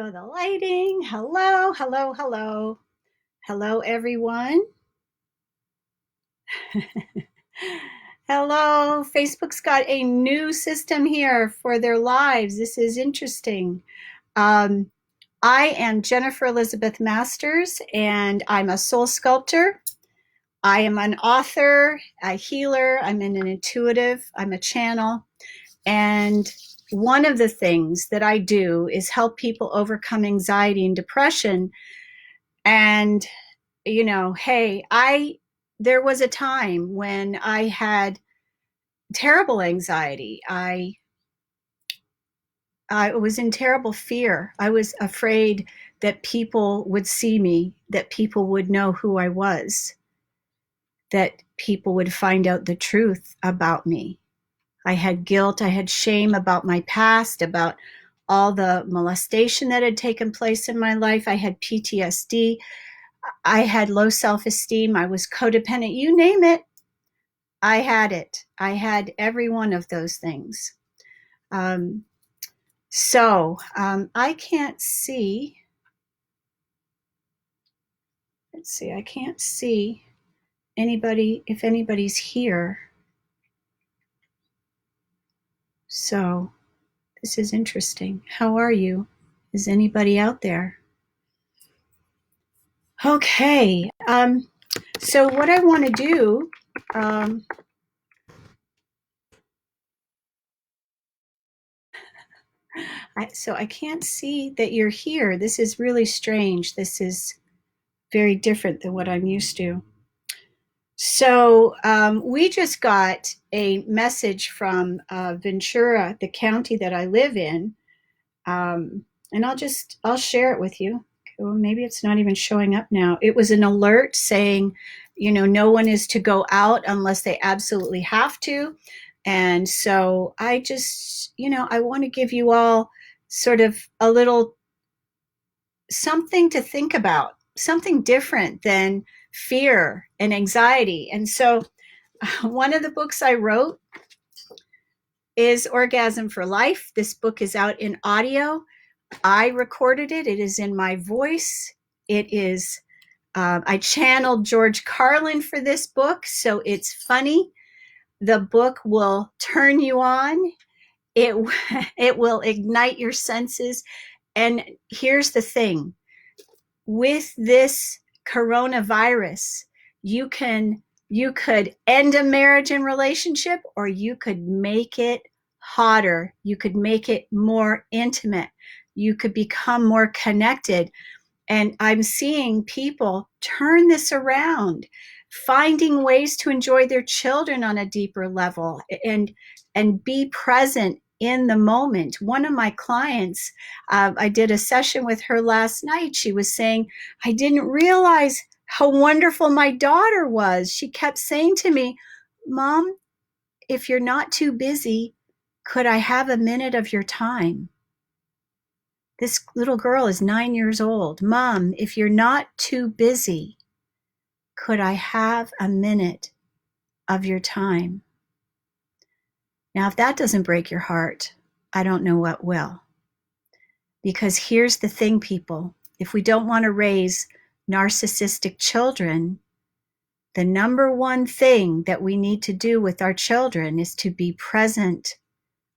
Oh, the lighting. Hello, hello, hello. Hello, everyone. Hello. Facebook's got a new system here for their lives. This is interesting. Um, I am Jennifer Elizabeth Masters, and I'm a soul sculptor. I am an author, a healer, I'm an intuitive, I'm a channel. And one of the things that I do is help people overcome anxiety and depression. And hey, I there was a time when I had terrible anxiety. I was in terrible fear. I was afraid that people would see me, that people would know who I was, that people would find out the truth about me. I had guilt, I had shame about my past, about all the molestation that had taken place in my life. I had PTSD. I had low self-esteem. I was codependent. You name it, I had it. I had every one of those things. Um, I can't see. Let's see. I can't see anybody, if anybody's here. So this is interesting. How are you? Is anybody out there? Okay. So what I want to do, I can't see that you're here. This is really strange. This is very different than what I'm used to. So we just got a message from Ventura, the county that I live in, and I'll share it with you. Well, maybe it's not even showing up now. It was an alert saying, no one is to go out unless they absolutely have to. And so I just, I want to give you all sort of a little something to think about, something different than fear and anxiety. And so one of the books I wrote is Orgasm for Life. This book is out in audio. I recorded it. It is in my voice. It is, I channeled George Carlin for this book, so it's funny. The book will turn you on. It, it will ignite your senses. And here's the thing. With this coronavirus, you could end a marriage and relationship, or you could make it hotter. You could make it more intimate. You could become more connected. And I'm seeing people turn this around, finding ways to enjoy their children on a deeper level and be present in the moment. One of my clients, I did a session with her last night. She was saying, I didn't realize how wonderful my daughter was. She kept saying to me, Mom, if you're not too busy, could I have a minute of your time? This little girl is 9 years old. Mom, if you're not too busy, could I have a minute of your time? Now, if that doesn't break your heart, I don't know what will. Because here's the thing, people. If we don't want to raise narcissistic children, the number one thing that we need to do with our children is to be present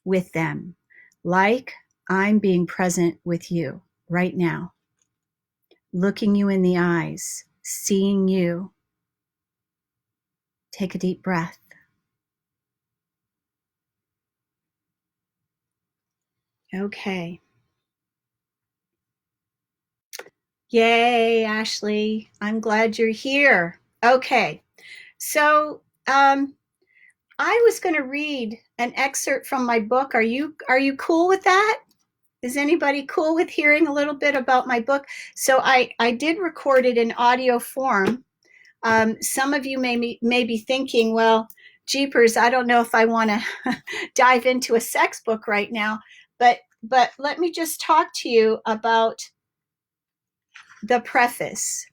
with them, like I'm being present with you right now, looking you in the eyes, seeing you. Take a deep breath. Okay. Yay, Ashley. I'm glad you're here. Okay. So, I was going to read an excerpt from my book. Are you cool with that? Is anybody cool with hearing a little bit about my book? So I did record it in audio form. Some of you may be thinking, well, jeepers, I don't know if I want to dive into a sex book right now, but let me just talk to you about the preface.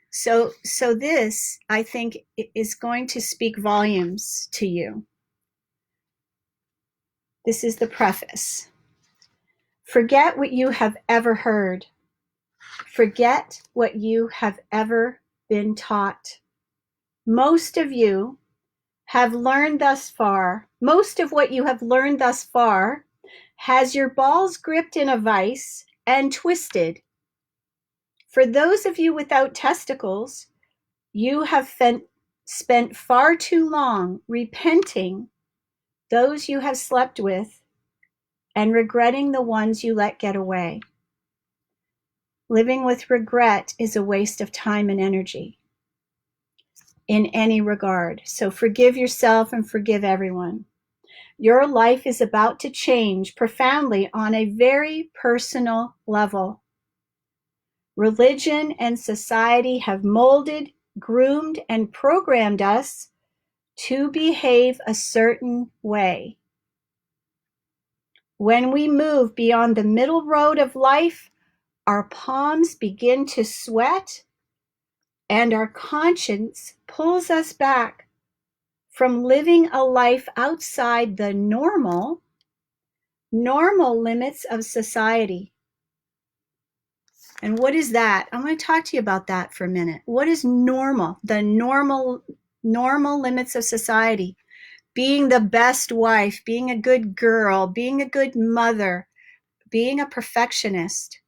So this, I think, is going to speak volumes to you. This is the preface. Forget what you have ever heard. Forget what you have ever been taught. Most of you have learned thus far, most of what you have learned thus far has your balls gripped in a vice and twisted. For those of you without testicles, you have spent far too long repenting those you have slept with and regretting the ones you let get away. Living with regret is a waste of time and energy in any regard. So forgive yourself and forgive everyone. Your life is about to change profoundly on a very personal level. Religion and society have molded, groomed, and programmed us to behave a certain way. When we move beyond the middle road of life, our palms begin to sweat and our conscience pulls us back from living a life outside the normal limits of society. And what is that? I'm going to talk to you about that for a minute. What is normal? The normal limits of society. Being the best wife, being a good girl, being a good mother, being a perfectionist,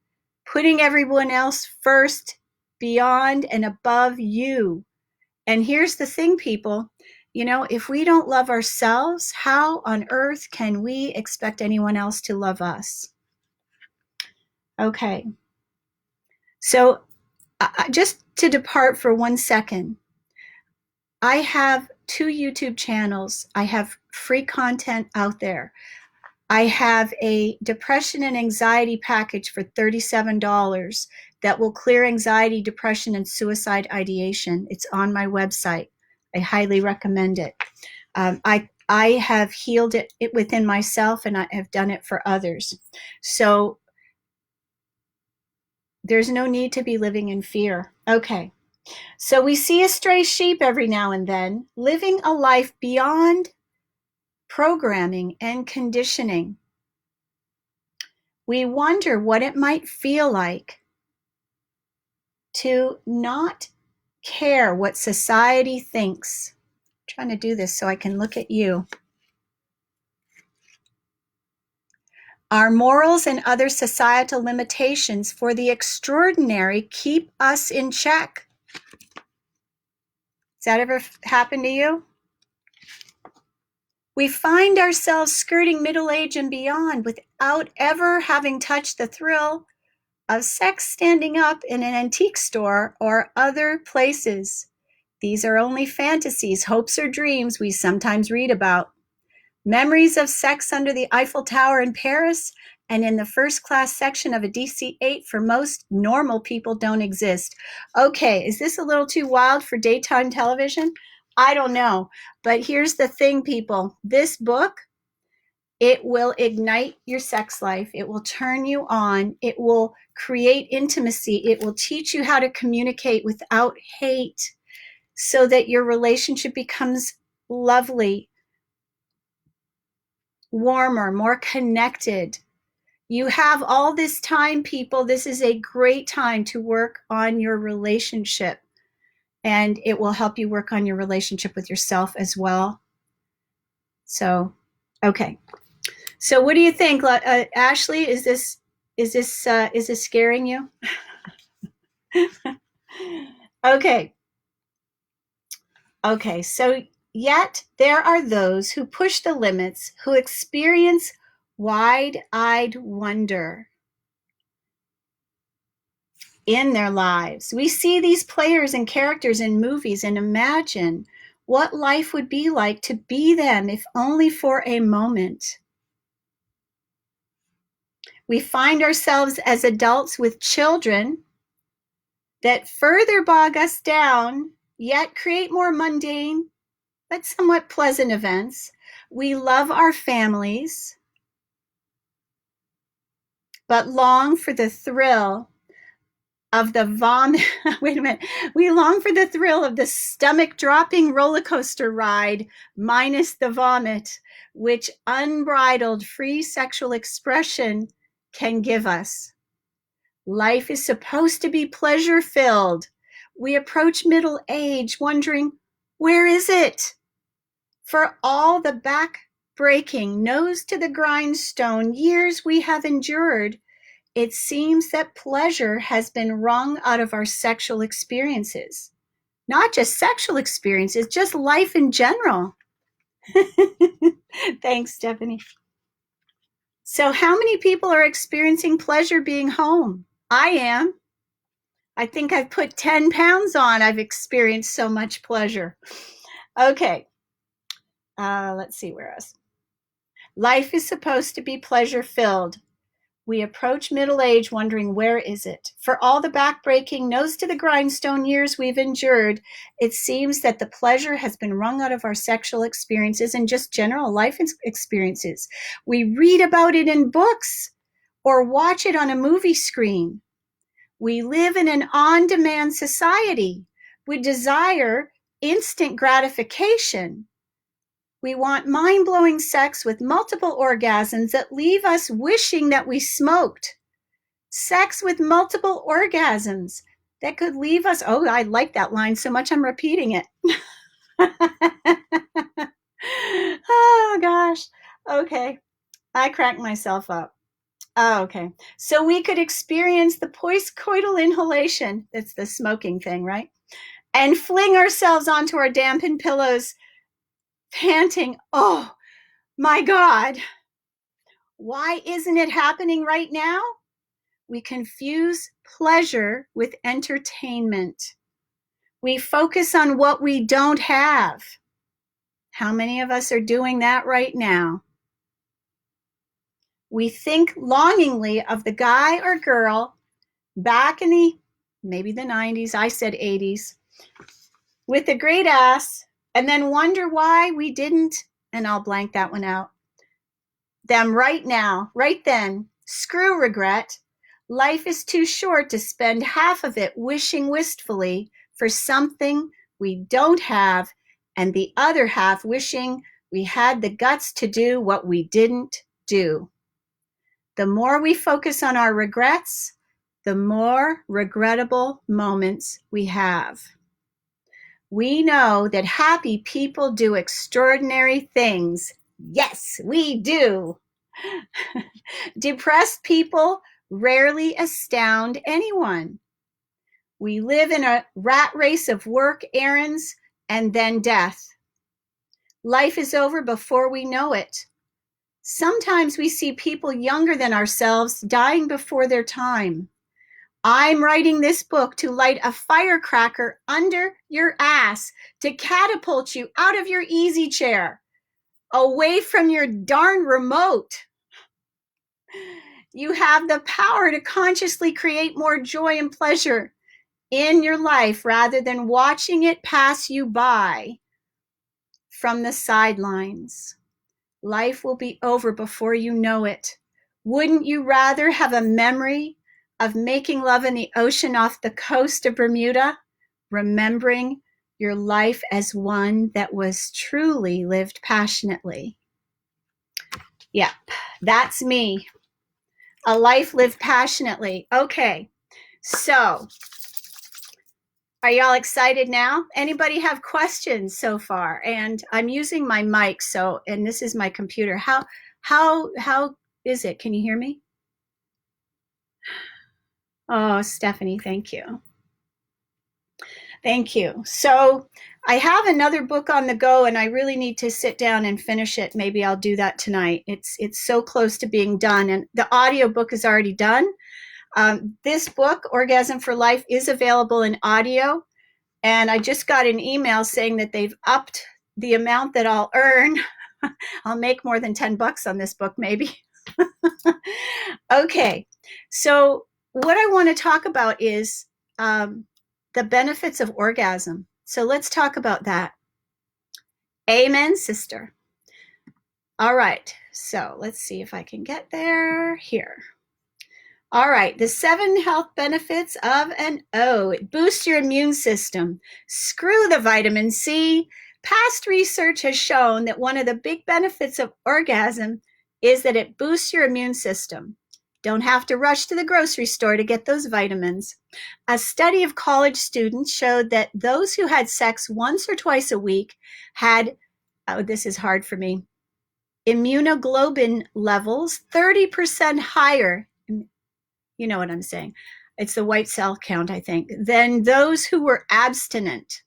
putting everyone else first, beyond and above you. And here's the thing, people, if we don't love ourselves, how on earth can we expect anyone else to love us? Okay. So just to depart for 1 second, I have 2 YouTube channels. I have free content out there. I have a depression and anxiety package for $37 that will clear anxiety, depression, and suicide ideation. It's on my website. I highly recommend it. I have healed it within myself, and I have done it for others. So there's no need to be living in fear. Okay. So we see a stray sheep every now and then, living a life beyond programming and conditioning. We wonder what it might feel like to not care what society thinks. I'm trying to do this so I can look at you. Our morals and other societal limitations for the extraordinary keep us in check. Has that ever happened to you? We find ourselves skirting middle age and beyond without ever having touched the thrill of sex standing up in an antique store or other places. These are only fantasies, hopes, or dreams we sometimes read about. Memories of sex under the Eiffel Tower in Paris and in the first-class section of a DC-8 for most normal people don't exist. Okay, is this a little too wild for daytime television? I don't know. But here's the thing, people. This book, it will ignite your sex life. It will turn you on. It will create intimacy. It will teach you how to communicate without hate so that your relationship becomes lovely, warmer, more connected. You have all this time, people. This is a great time to work on your relationship, and it will help you work on your relationship with yourself as well. So, okay. So, what do you think, Ashley? Is this scaring you? Okay. Okay. So, yet there are those who push the limits, who experience wide-eyed wonder in their lives. We see these players and characters in movies and imagine what life would be like to be them, if only for a moment. We find ourselves as adults with children that further bog us down, yet create more mundane but somewhat pleasant events. We love our families, but long for the thrill of the vomit. Wait a minute. We long for the thrill of the stomach-dropping roller coaster ride, minus the vomit, which unbridled free sexual expression can give us. Life is supposed to be pleasure-filled. We approach middle age wondering, where is it? For all the back-breaking, nose-to-the-grindstone years we have endured, it seems that pleasure has been wrung out of our sexual experiences. Not just sexual experiences, just life in general. Thanks, Stephanie. So how many people are experiencing pleasure being home? I am. I think I've put 10 pounds on. I've experienced so much pleasure. Okay. Let's see where else. Life is supposed to be pleasure-filled. We approach middle age wondering, where is it? For all the back-breaking, nose-to-the-grindstone years we've endured, it seems that the pleasure has been wrung out of our sexual experiences and just general life experiences. We read about it in books or watch it on a movie screen. We live in an on-demand society. We desire instant gratification. We want mind-blowing sex with multiple orgasms that leave us wishing that we smoked. Sex with multiple orgasms that could leave us, oh, I like that line so much I'm repeating it. Oh, gosh. Okay. I cracked myself up. Oh, okay. So we could experience the postcoital inhalation, that's the smoking thing, right? And fling ourselves onto our dampened pillows, panting, oh my God, why isn't it happening right now? We confuse pleasure with entertainment. We focus on what we don't have. How many of us are doing that right now? We think longingly of the guy or girl back in maybe the 90s, I said 80s, with a great ass, and then wonder why we didn't, and I'll blank that one out, them right now, right then. Screw regret. Life is too short to spend half of it wishing wistfully for something we don't have, and the other half wishing we had the guts to do what we didn't do. The more we focus on our regrets, the more regrettable moments we have. We know that happy people do extraordinary things. Yes, we do. Depressed people rarely astound anyone. We live in a rat race of work, errands, and then death. Life is over before we know it. Sometimes we see people younger than ourselves dying before their time. I'm writing this book to light a firecracker under your ass, to catapult you out of your easy chair, away from your darn remote. You have the power to consciously create more joy and pleasure in your life rather than watching it pass you by from the sidelines. Life will be over before you know it. Wouldn't you rather have a memory of making love in the ocean off the coast of Bermuda, remembering your life as one that was truly lived passionately? Yep, that's me. A life lived passionately. Okay, so are y'all excited now? Anybody have questions so far? And I'm using my mic, so, and this is my computer. How is it? Can you hear me? Oh, Stephanie, thank you. Thank you. So I have another book on the go, and I really need to sit down and finish it. Maybe I'll do that tonight. It's so close to being done, and the audiobook is already done. This book, Orgasm for Life, is available in audio, and I just got an email saying that they've upped the amount that I'll earn. I'll make more than $10 on this book, maybe. Okay, so what I want to talk about is the benefits of orgasm. So let's talk about that. Amen, sister. All right, so let's see if I can get there here. All right, the 7 health benefits of an O. It boosts your immune system. Screw the vitamin C. Past research has shown that one of the big benefits of orgasm is that it boosts your immune system. Don't have to rush to the grocery store to get those vitamins. A study of college students showed that those who had sex once or twice a week had, oh, this is hard for me, immunoglobulin levels 30% higher. You know what I'm saying. It's the white cell count, I think, than those who were abstinent.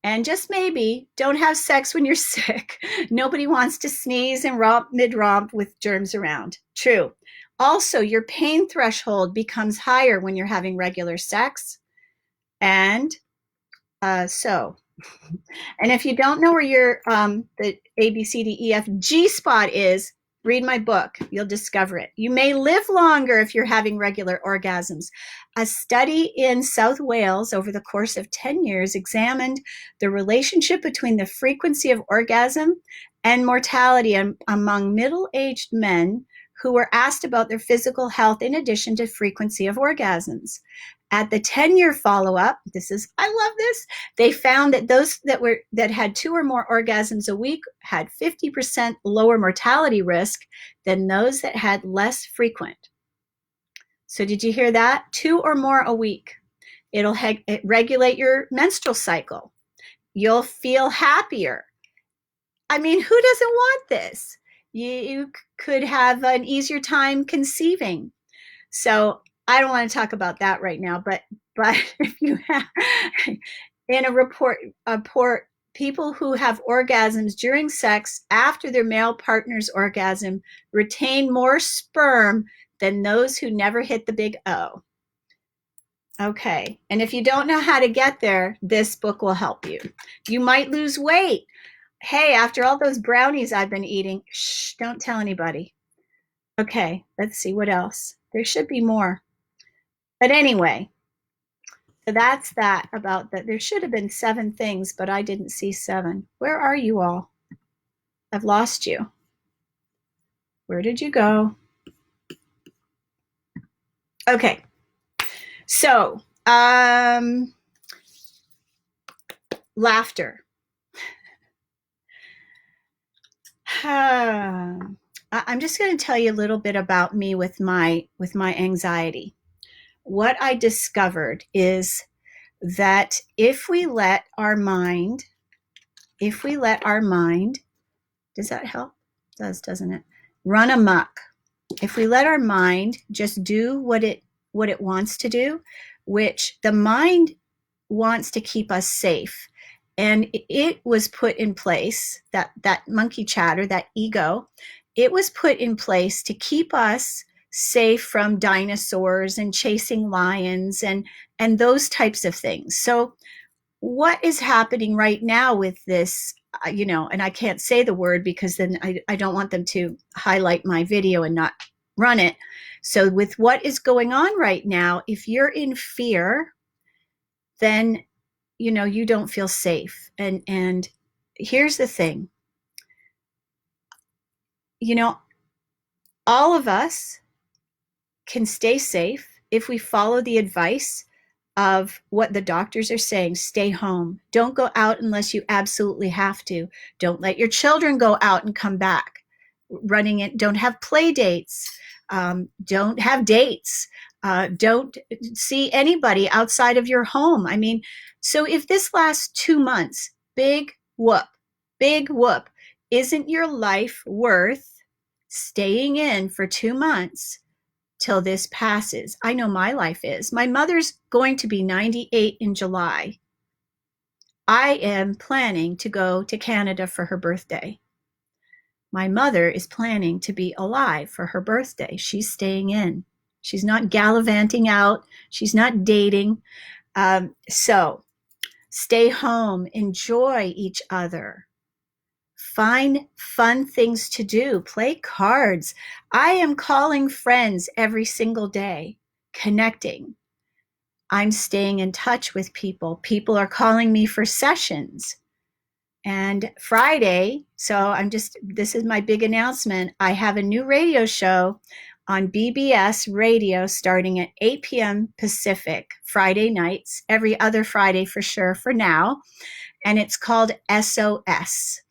And just maybe don't have sex when you're sick. Nobody wants to sneeze and romp mid-romp with germs around. True. Also, your pain threshold becomes higher when you're having regular sex. And and if you don't know where your the A, B, C, D, E, F, G spot is, read my book. You'll discover it. You may live longer if you're having regular orgasms. A study in South Wales over the course of 10 years examined the relationship between the frequency of orgasm and mortality among middle-aged men who were asked about their physical health in addition to frequency of orgasms. At the 10-year follow-up, I love this, they found that those that had 2 or more orgasms a week had 50% lower mortality risk than those that had less frequent. So did you hear that? 2 or more a week. It'll regulate your menstrual cycle. You'll feel happier. I mean, who doesn't want this? You could have an easier time conceiving. So I don't want to talk about that right now, but if you have in a report, people who have orgasms during sex after their male partner's orgasm retain more sperm than those who never hit the big O. Okay, and if you don't know how to get there, this book will help you. You might lose weight. Hey, after all those brownies I've been eating, shh, don't tell anybody. Okay, let's see what else. There should be more. But anyway, so that's that about that. There should have been 7 things, but I didn't see 7. Where are you all? I've lost you. Where did you go? Okay. So, laughter. I'm just going to tell you a little bit about me with my anxiety. What I discovered is that if we let our mind, does that help? It does, doesn't it? Run amok. If we let our mind just do what it wants to do, which the mind wants to keep us safe. And it was put in place, that monkey chatter, that ego, it was put in place to keep us safe from dinosaurs and chasing lions and those types of things. So what is happening right now with this, and I can't say the word because then I don't want them to highlight my video and not run it. So with what is going on right now, if you're in fear, then you don't feel safe. And here's the thing, all of us can stay safe if we follow the advice of what the doctors are saying. Stay home. Don't go out unless you absolutely have to. Don't let your children go out and come back running it. Don't have play dates. Don't have dates. Don't see anybody outside of your home. I mean, so if this lasts 2 months, big whoop, isn't your life worth staying in for 2 months till this passes? I know my life is. My mother's going to be 98 in July. I am planning to go to Canada for her birthday. My mother is planning to be alive for her birthday. She's staying in. She's not gallivanting out. She's not dating. So stay home, enjoy each other. Find fun things to do. Play cards. I am calling friends every single day, connecting. I'm staying in touch with people. People are calling me for sessions. And Friday, this is my big announcement. I have a new radio show on BBS radio starting at 8 p.m. Pacific, Friday nights, every other Friday for sure for now. And it's called SOS.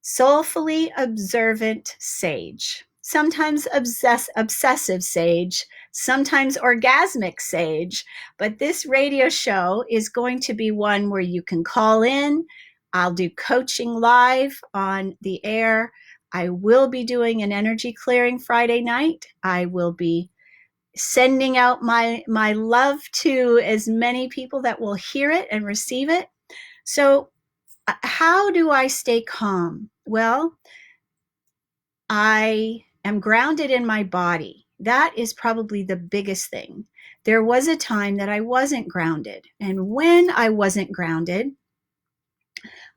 Soulfully Observant Sage. sometimes obsessive sage, sometimes orgasmic sage. But this radio show is going to be one where you can call in. I'll do coaching live on the air. I will be doing an energy clearing Friday night. I will be sending out my love to as many people that will hear it and receive it. So how do I stay calm? Well, I am grounded in my body. That is probably the biggest thing. There was a time that I wasn't grounded. And when I wasn't grounded,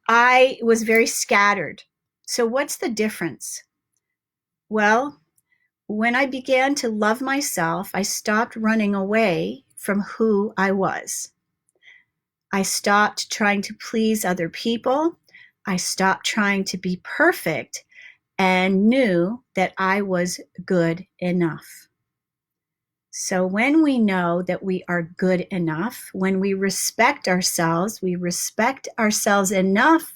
I was very scattered. So, what's the difference? Well, when I began to love myself, I stopped running away from who I was. I stopped trying to please other people. I stopped trying to be perfect and knew that I was good enough. So when we know that we are good enough, when we respect ourselves enough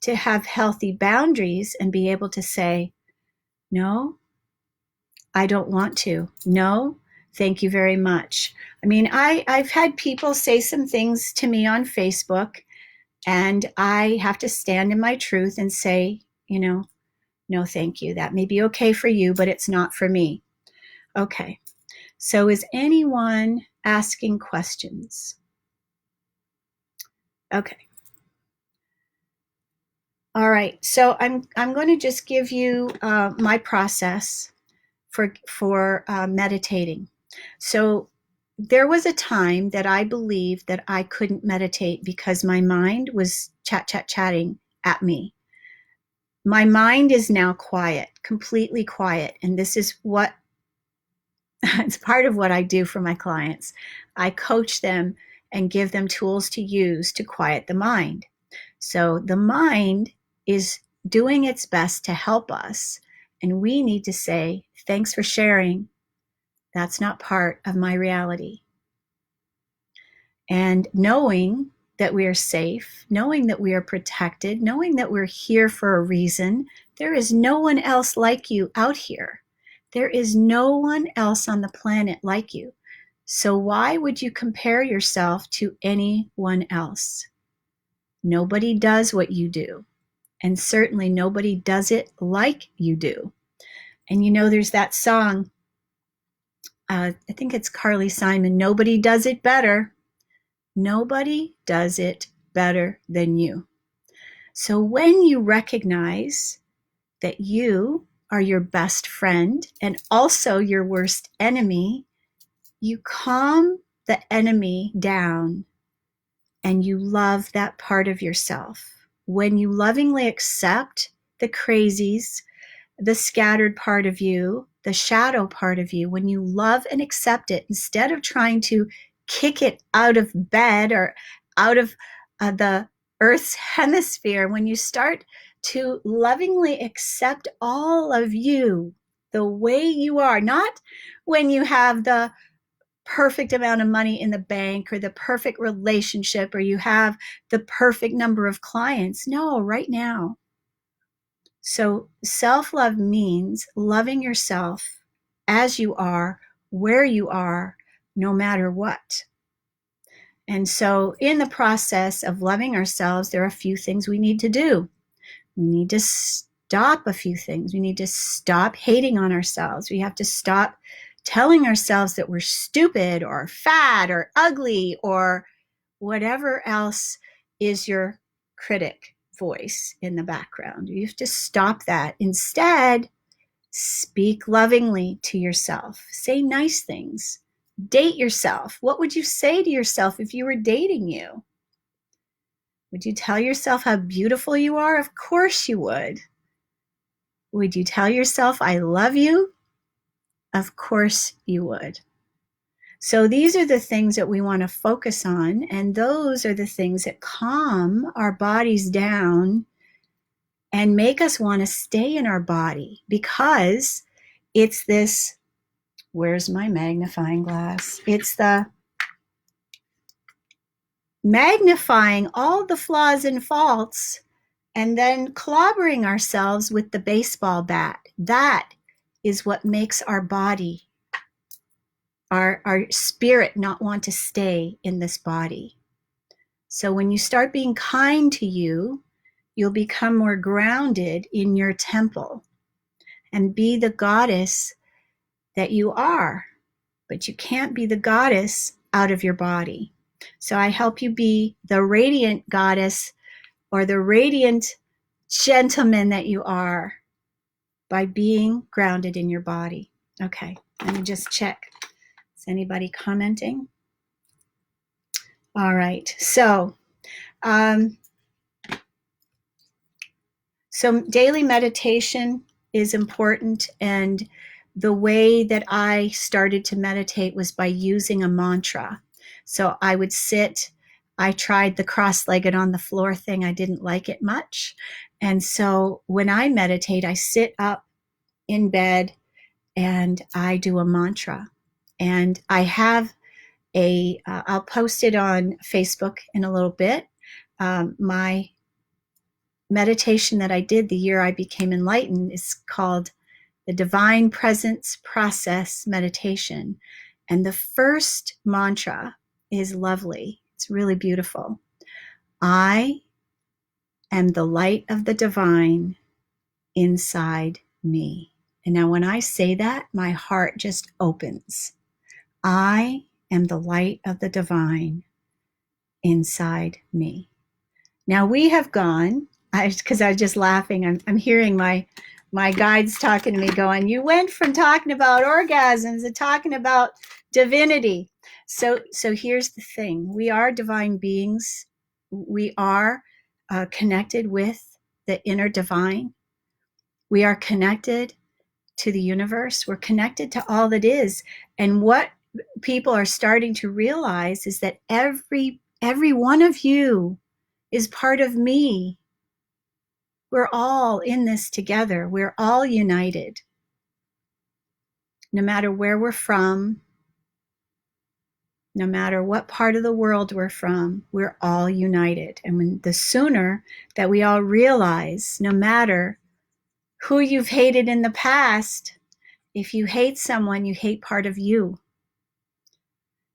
to have healthy boundaries and be able to say, no, I don't want to. No, thank you very much. I mean, I've had people say some things to me on Facebook, and I have to stand in my truth and say, no, thank you. That may be okay for you, but it's not for me. Okay. So is anyone asking questions? Okay. All right. So I'm going to just give you my process for meditating. So there was a time that I believed that I couldn't meditate because my mind was chatting at me. My mind is now quiet, completely quiet. And this is what it's part of what I do for my clients. I coach them and give them tools to use to quiet the mind. So the mind is doing its best to help us. And we need to say, thanks for sharing. That's not part of my reality. And knowing that we are safe, knowing that we are protected, knowing that we're here for a reason, there is no one else like you out here. There is no one else on the planet like you. So why would you compare yourself to anyone else? Nobody does what you do. And certainly nobody does it like you do. And there's that song, I think it's Carly Simon, nobody does it better. Nobody does it better than you. So when you recognize that you are your best friend and also your worst enemy, you calm the enemy down and you love that part of yourself. When you lovingly accept the crazies, the scattered part of you, the shadow part of you, when you love and accept it, instead of trying to kick it out of bed or out of the Earth's hemisphere, when you start to lovingly accept all of you the way you are, not when you have the perfect amount of money in the bank or the perfect relationship or you have the perfect number of clients. No, right now. So self-love means loving yourself as you are, where you are, no matter what. And so in the process of loving ourselves, there are a few things we need to do. We need to stop a few things. We need to stop hating on ourselves. We have to stop telling ourselves that we're stupid or fat or ugly or whatever else is your critic voice in the background. You have to stop that. Instead, speak lovingly to yourself. Say nice things. Date yourself. What would you say to yourself if you were dating you? Would you tell yourself how beautiful you are? Of course you would. Would you tell yourself, I love you? Of course you would. So these are the things that we want to focus on, and those are the things that calm our bodies down and make us want to stay in our body, because it's this, where's my magnifying glass? It's the magnifying all the flaws and faults and then clobbering ourselves with the baseball bat. That is what makes our body, our spirit not want to stay in this body. So when you start being kind to you, you'll become more grounded in your temple and be the goddess that you are. But you can't be the goddess out of your body. So I help you be the radiant goddess or the radiant gentleman that you are by being grounded in your body. Okay, let me just check. Is anybody commenting? All right, so daily meditation is important, and the way that I started to meditate was by using a mantra. So I would sit. I tried the cross-legged on the floor thing. I didn't like it much. And so when I meditate, I sit up in bed and I do a mantra. And I have I'll post it on Facebook in a little bit. My meditation that I did the year I became enlightened is called the Divine Presence Process Meditation. And the first mantra is lovely. It's really beautiful. I am the light of the divine inside me. And now when I say that, my heart just opens. I am the light of the divine inside me. Now we have gone, because I was just laughing. I'm hearing my guides talking to me going, you went from talking about orgasms to talking about divinity. So here's the thing. We are divine beings. We are connected with the inner divine. We are connected to the universe. We're connected to all that is. And what people are starting to realize is that every one of you is part of me. We're all in this together. We're all united. No matter where we're from, no matter what part of the world we're from, we're all united. And the sooner that we all realize, no matter who you've hated in the past, if you hate someone, you hate part of you.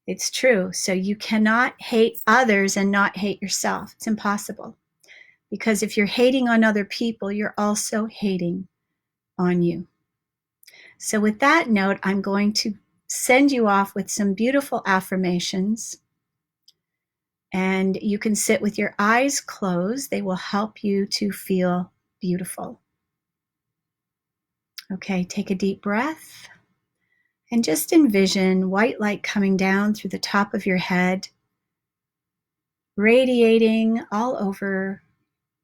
It's true. So you cannot hate others and not hate yourself. It's impossible. Because if you're hating on other people, you're also hating on you. So with that note, I'm going to send you off with some beautiful affirmations. And you can sit with your eyes closed. They will help you to feel beautiful. Okay, take a deep breath. And just envision white light coming down through the top of your head, radiating all over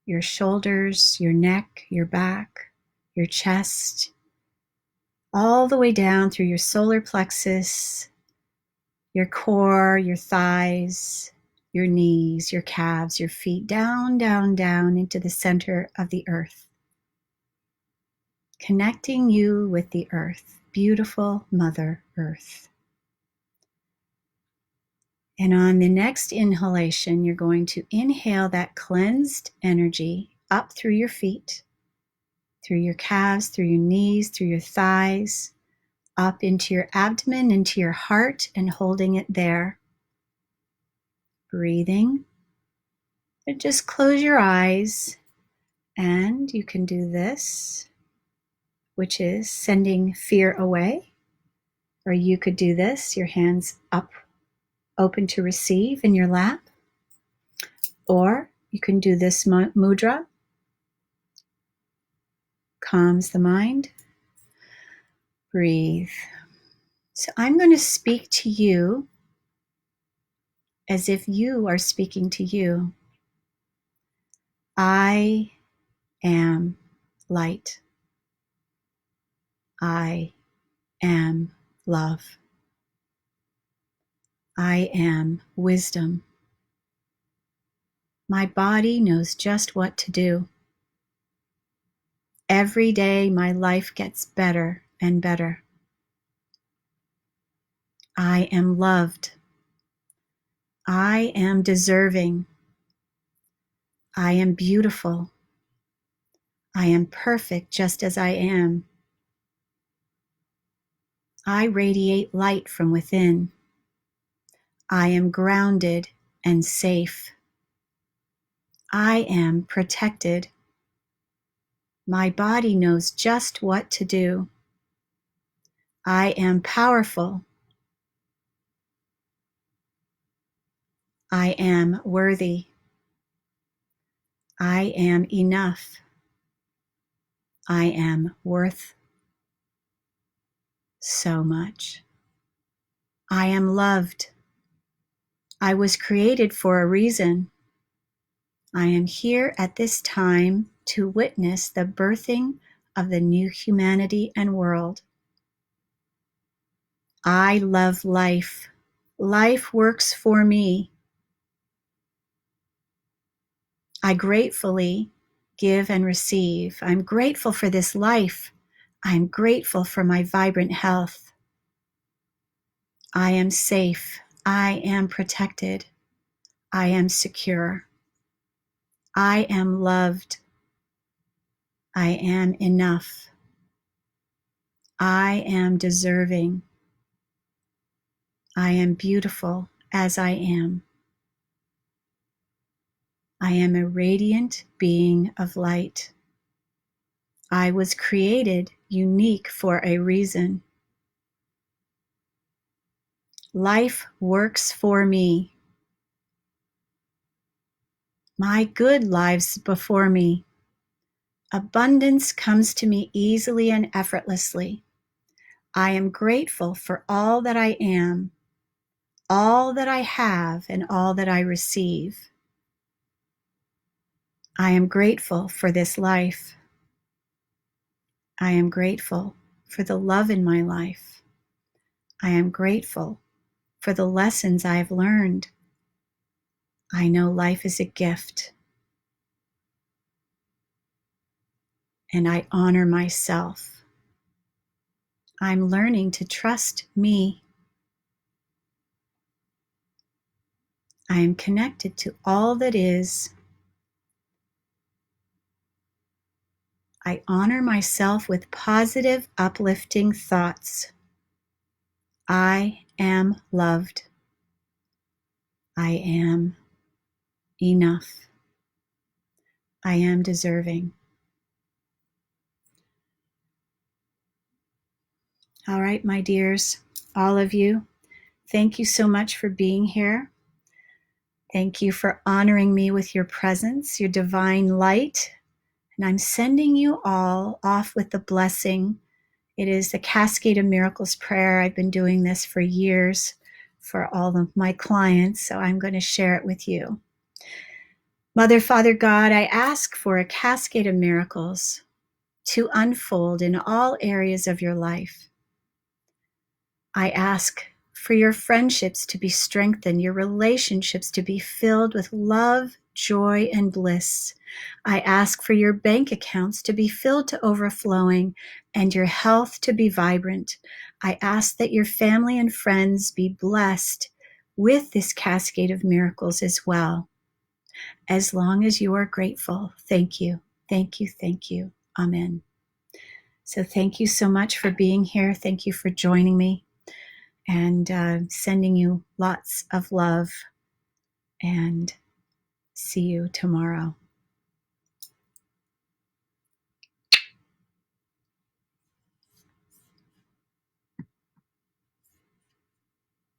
your shoulders, your neck, your back, your chest, all the way down through your solar plexus, your core, your thighs, your knees, your calves, your feet, down, down, down into the center of the earth. Connecting you with the earth, beautiful Mother Earth. And on the next inhalation, you're going to inhale that cleansed energy up through your feet, through your calves, through your knees, through your thighs, up into your abdomen, into your heart, and holding it there. Breathing. And just close your eyes, and you can do this, which is sending fear away. Or you could do this, your hands up, open to receive in your lap. Or you can do this mudra, calms the mind. Breathe. So I'm going to speak to you as if you are speaking to you. I am light. I am love. I am wisdom. My body knows just what to do. Every day my life gets better and better. I am loved. I am deserving. I am beautiful. I am perfect just as I am. I radiate light from within. I am grounded and safe. I am protected. My body knows just what to do. I am powerful. I am worthy. I am enough. I am worth so much. I am loved. I was created for a reason. I am here at this time to witness the birthing of the new humanity and world. I love life. Life works for me. I gratefully give and receive. I'm grateful for this life. I'm grateful for my vibrant health. I am safe. I am protected. I am secure. I am loved. I am enough. I am deserving. I am beautiful as I am. I am a radiant being of light. I was created unique for a reason. Life works for me. My good lies before me. Abundance comes to me easily and effortlessly. I am grateful for all that I am, all that I have, and all that I receive. I am grateful for this life. I am grateful for the love in my life. I am grateful for the lessons I have learned. I know life is a gift, and I honor myself. I'm learning to trust me. I am connected to all that is. I honor myself with positive, uplifting thoughts. I am loved. I am enough. I am deserving. All right, my dears, all of you, thank you so much for being here. Thank you for honoring me with your presence, your divine light. And I'm sending you all off with the blessing. It is the Cascade of Miracles prayer. I've been doing this for years for all of my clients, so I'm going to share it with you. Mother, Father, God, I ask for a cascade of miracles to unfold in all areas of your life. I ask for your friendships to be strengthened, your relationships to be filled with love, joy, and bliss. I ask for your bank accounts to be filled to overflowing and your health to be vibrant. I ask that your family and friends be blessed with this cascade of miracles as well. As long as you are grateful, thank you, thank you, thank you. Amen. So thank you so much for being here. Thank you for joining me, and sending you lots of love, and see you tomorrow.